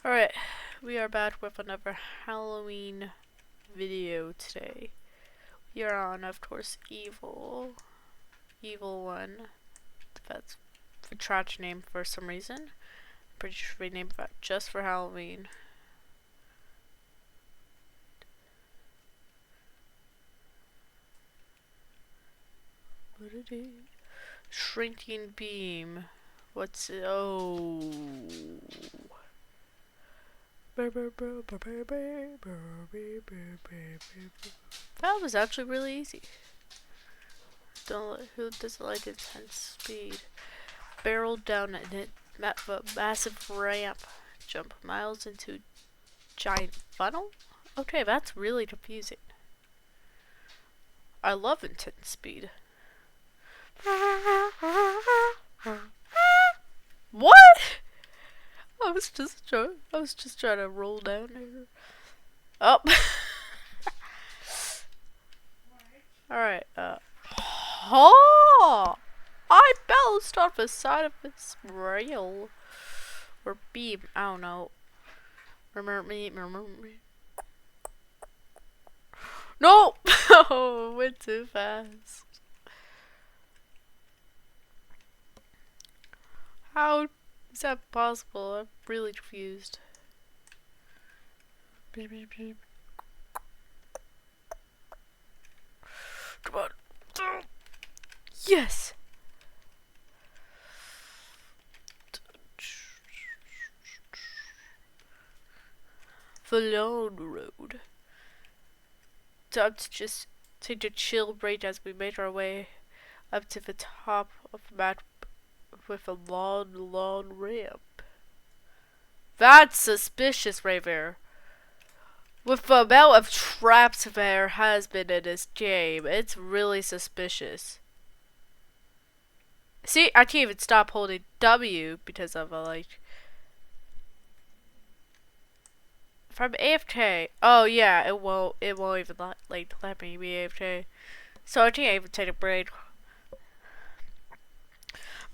Alright, we are back with another Halloween video today. We are on, of course, Evil 1. That's the trash name for some reason. I'm pretty sure they named that just for Halloween. What it is? Shrinking beam. What's it? Oh. That was actually really easy. Who doesn't like intense speed? Barrel down a massive ramp. Jump miles into giant funnel? Okay, that's really confusing. I love intense speed. What? I was just trying to roll down there. Oh. Alright, oh! I bounced off the side of this rail. Or beam, I don't know. Remember me. No! Oh, went too fast. How is that possible? I'm really confused. Come on. Yes! The Lone Road. Time to just take a chill break as we make our way up to the top of the map with a long ramp. That's suspicious right there. With the amount of traps there has been in this game, it's really suspicious. See, I can't even stop holding W because of if I'm AFK, oh yeah, it won't even let me be AFK. So I can't even take a break.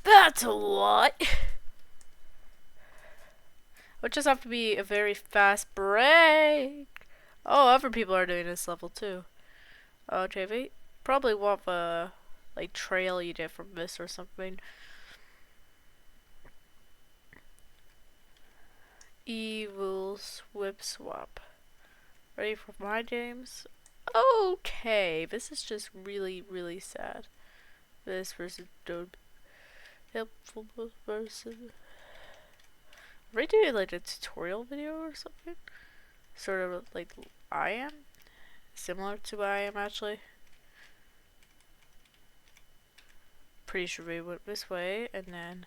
That's a lot. It'll just have to be a very fast break. Oh, other people are doing this level too. Oh, JV, probably want the trail you did from this or something. Evil whip swap. Ready for my games? Okay, this is just really sad. This versus don't helpful person. Are we doing like a tutorial video or something? Sort of like I am? Similar to what I am actually. Pretty sure we went this way and then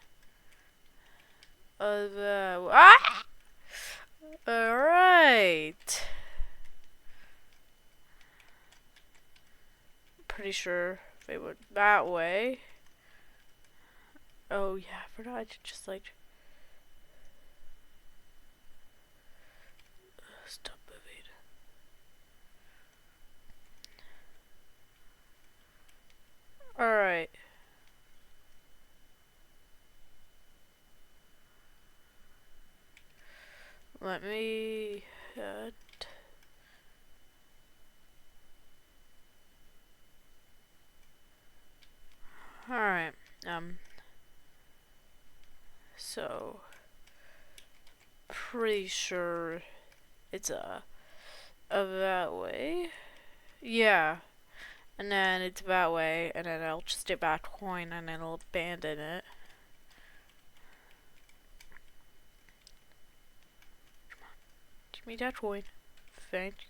alright. Pretty sure they went that way. Oh yeah, I forgot to just stop moving. Alright. Let me alright, so pretty sure it's that way. Yeah. And then it's that way, and then I'll just get back coin and then I'll abandon it. Come on. Give me that coin. Thank you.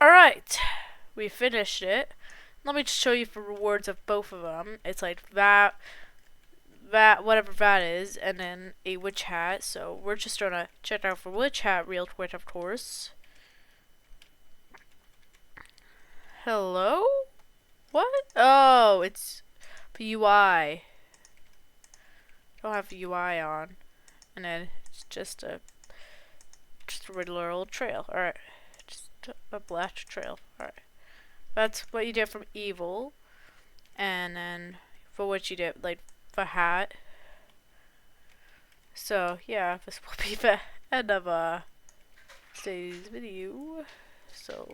Alright. We finished it. Let me just show you the rewards of both of them. It's like that, whatever that is, and then a witch hat. So we're just gonna check out the witch hat real quick, of course. Hello? What? Oh, it's the UI. Don't have the UI on. And then it's just a regular old trail. Alright. Just a black trail. Alright. That's what you get from Evil. And then for what you get, like the hat. So yeah, this will be the end of today's video. So